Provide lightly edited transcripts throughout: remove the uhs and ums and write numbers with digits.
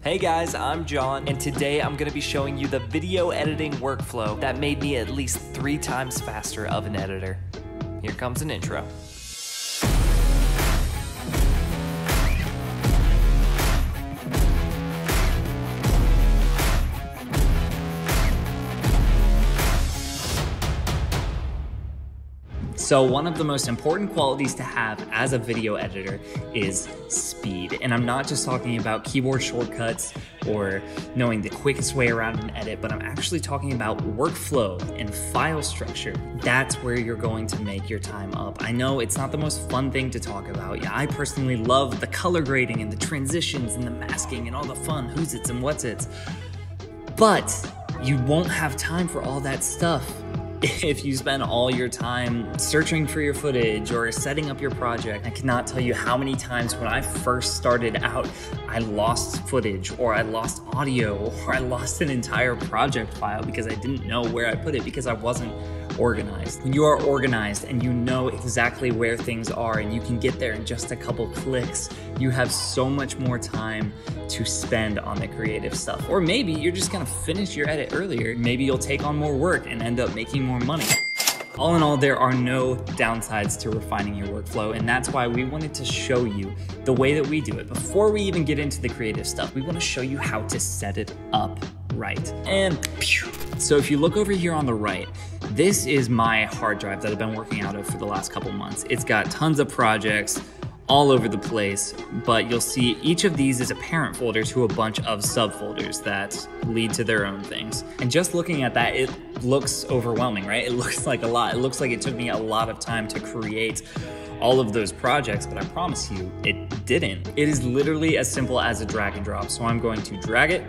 Hey guys, I'm John, and today I'm going to be showing you the video editing workflow that made me at least 3 times faster of an editor. Here comes an intro. So one of the most important qualities to have as a video editor is speed. And I'm not just talking about keyboard shortcuts or knowing the quickest way around an edit, but I'm actually talking about workflow and file structure. That's where you're going to make your time up. I know it's not the most fun thing to talk about. Yeah, I personally love the color grading and the transitions and the masking and all the fun who's its and what's its. But you won't have time for all that stuff if you spend all your time searching for your footage or setting up your project. I cannot tell you how many times when I first started out, I lost footage or I lost audio or I lost an entire project file because I didn't know where I put it because I wasn't organized. When you are organized and you know exactly where things are and you can get there in just a couple clicks, you have so much more time to spend on the creative stuff. Or maybe you're just gonna finish your edit earlier. Maybe you'll take on more work and end up making more money. All in all, there are no downsides to refining your workflow, and that's why we wanted to show you the way that we do it. Before we even get into the creative stuff, we wanna show you how to set it up right. And so if you look over here on the right, this is my hard drive that I've been working out of for the last couple months. It's got tons of projects all over the place, but you'll see each of these is a parent folder to a bunch of subfolders that lead to their own things. And just looking at that, it looks overwhelming, right? It looks like a lot. It looks like it took me a lot of time to create all of those projects, but I promise you, it didn't. It is literally as simple as a drag and drop. So I'm going to drag it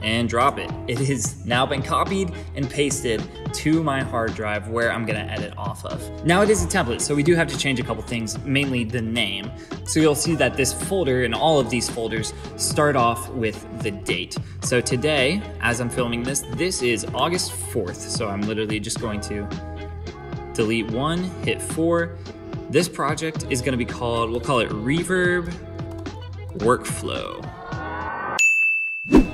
and drop it. It has now been copied and pasted to my hard drive where I'm gonna edit off of. Now it is a template, so we do have to change a couple things, mainly the name. So you'll see that this folder and all of these folders start off with the date. So today, as I'm filming this, this is August 4th. So I'm literally just going to delete 1, hit 4. This project is gonna be called, we'll call it Reverb Workflow.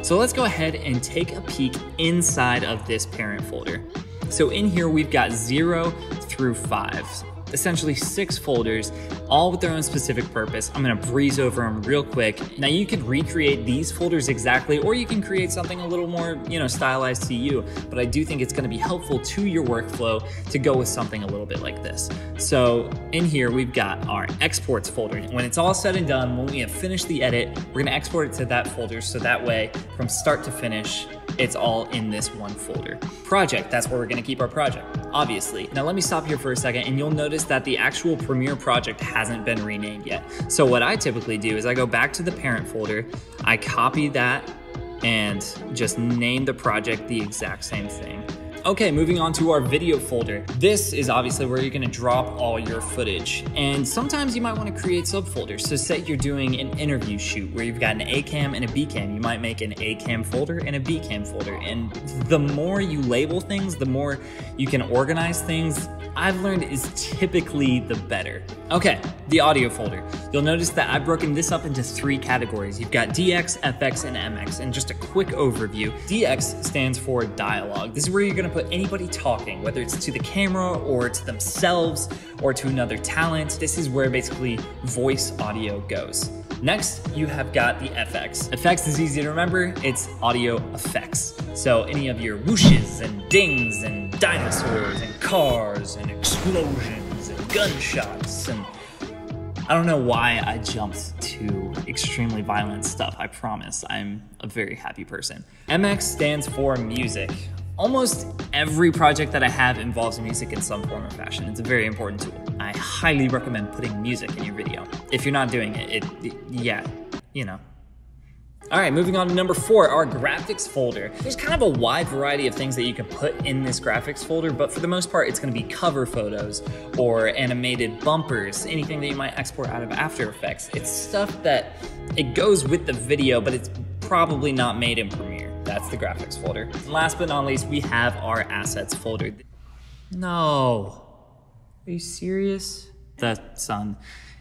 So let's go ahead and take a peek inside of this parent folder. So in here, we've got 0 through 5, essentially 6 folders, all with their own specific purpose. I'm gonna breeze over them real quick. Now you could recreate these folders exactly, or you can create something a little more, stylized to you, but I do think it's gonna be helpful to your workflow to go with something a little bit like this. So in here, we've got our exports folder. When it's all said and done, when we have finished the edit, we're gonna export it to that folder, so that way, from start to finish, it's all in this one folder. Project, that's where we're gonna keep our project, obviously. Now let me stop here for a second and you'll notice that the actual Premiere project hasn't been renamed yet. So what I typically do is I go back to the parent folder, I copy that and just name the project the exact same thing. Okay, moving on to our video folder. This is obviously where you're gonna drop all your footage. And sometimes you might wanna create subfolders. So say you're doing an interview shoot where you've got an A cam and a B cam. You might make an A cam folder and a B cam folder. And the more you label things, the more you can organize things, I've learned is typically the better. Okay, the audio folder. You'll notice that I've broken this up into 3 categories. You've got DX, FX, and MX. And just a quick overview, DX stands for dialogue. This is where you're gonna put anybody talking, whether it's to the camera or to themselves or to another talent. This is where basically voice audio goes. Next, you have got the FX. Effects is easy to remember, it's audio effects. So any of your whooshes and dings and dinosaurs and cars and explosions and gunshots and I don't know why I jumped to extremely violent stuff, I promise. I'm a very happy person. MX stands for music. Almost every project that I have involves music in some form or fashion. It's a very important tool. I highly recommend putting music in your video. If you're not doing it, yeah, All right, moving on to number 4, our graphics folder. There's kind of a wide variety of things that you can put in this graphics folder, but for the most part, it's gonna be cover photos or animated bumpers, anything that you might export out of After Effects. It's stuff that it goes with the video, but it's probably not made in Premiere. That's the graphics folder. And last but not least, we have our assets folder. No, are you serious? The sun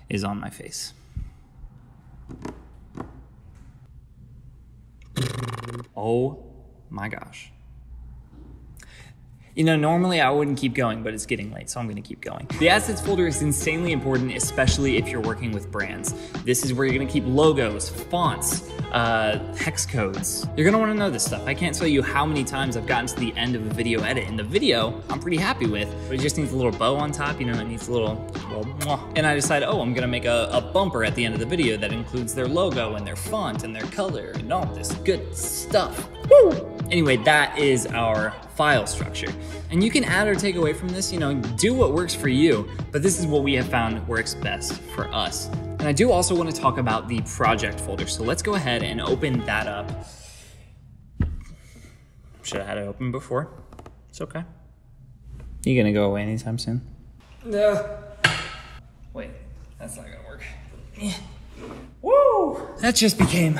is on my face. Oh my gosh. You know, normally I wouldn't keep going, but it's getting late, so I'm gonna keep going. The assets folder is insanely important, especially if you're working with brands. This is where you're gonna keep logos, fonts, hex codes. You're gonna wanna know this stuff. I can't tell you how many times I've gotten to the end of a video edit, and the video I'm pretty happy with, but it just needs a little bow on top, you know, it needs a little mwah. And I decided, oh, I'm gonna make a bumper at the end of the video that includes their logo and their font and their color and all this good stuff. Woo! Anyway, that is our file structure. And you can add or take away from this, you know, do what works for you, but this is what we have found works best for us. And I do also want to talk about the project folder. So let's go ahead and open that up. Should have had it open before. It's okay. You gonna go away anytime soon? No. Wait, that's not gonna work. Yeah. Woo! That just became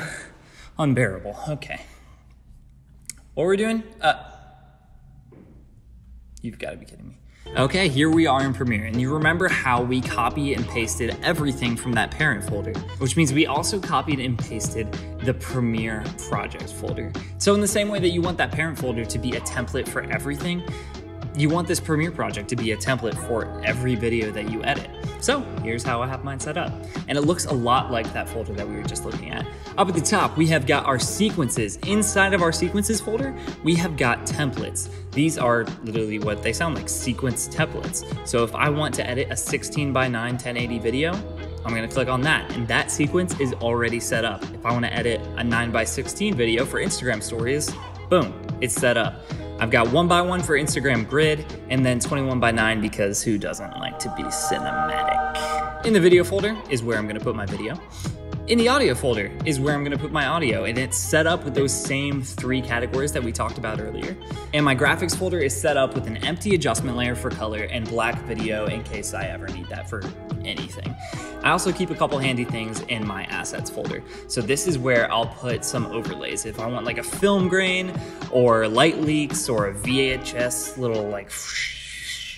unbearable. Okay. What we're doing? You've got to be kidding me. Okay, here we are in Premiere, and you remember how we copy and pasted everything from that parent folder, which means we also copied and pasted the Premiere project folder. So in the same way that you want that parent folder to be a template for everything, you want this Premiere project to be a template for every video that you edit. So here's how I have mine set up. And it looks a lot like that folder that we were just looking at. Up at the top, we have got our sequences. Inside of our sequences folder, we have got templates. These are literally what they sound like, sequence templates. So if I want to edit a 16:9 1080 video, I'm gonna click on that, and that sequence is already set up. If I wanna edit a 9:16 video for Instagram stories, boom, it's set up. I've got 1:1 for Instagram grid, and then 21:9 because who doesn't like to be cinematic? In the video folder is where I'm gonna put my video. In the audio folder is where I'm gonna put my audio, and it's set up with those same 3 categories that we talked about earlier. And my graphics folder is set up with an empty adjustment layer for color and black video in case I ever need that for anything. I also keep a couple handy things in my assets folder. So this is where I'll put some overlays. If I want like a film grain or light leaks or a VHS little like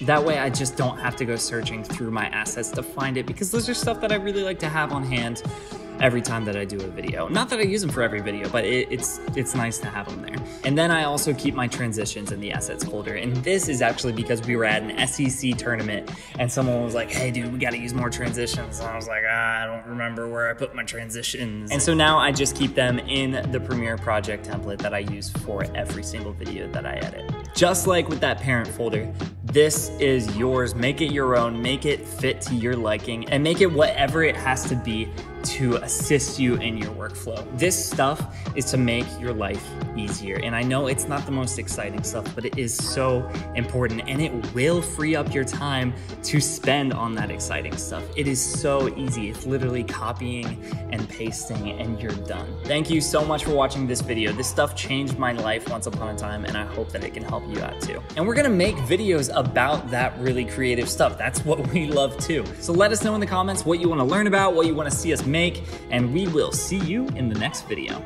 that way I just don't have to go searching through my assets to find it, because those are stuff that I really like to have on hand every time that I do a video. Not that I use them for every video, but it's nice to have them there. And then I also keep my transitions in the assets folder. And this is actually because we were at an SEC tournament and someone was like, hey dude, we gotta use more transitions. And I was like, I don't remember where I put my transitions. And so now I just keep them in the Premiere project template that I use for every single video that I edit. Just like with that parent folder, this is yours. Make it your own, make it fit to your liking, and make it whatever it has to be to assist you in your workflow. This stuff is to make your life easier. And I know it's not the most exciting stuff, but it is so important, and it will free up your time to spend on that exciting stuff. It is so easy. It's literally copying and pasting and you're done. Thank you so much for watching this video. This stuff changed my life once upon a time, and I hope that it can help you out too. And we're gonna make videos about that really creative stuff. That's what we love too. So let us know in the comments what you wanna learn about, what you wanna see us make, and we will see you in the next video.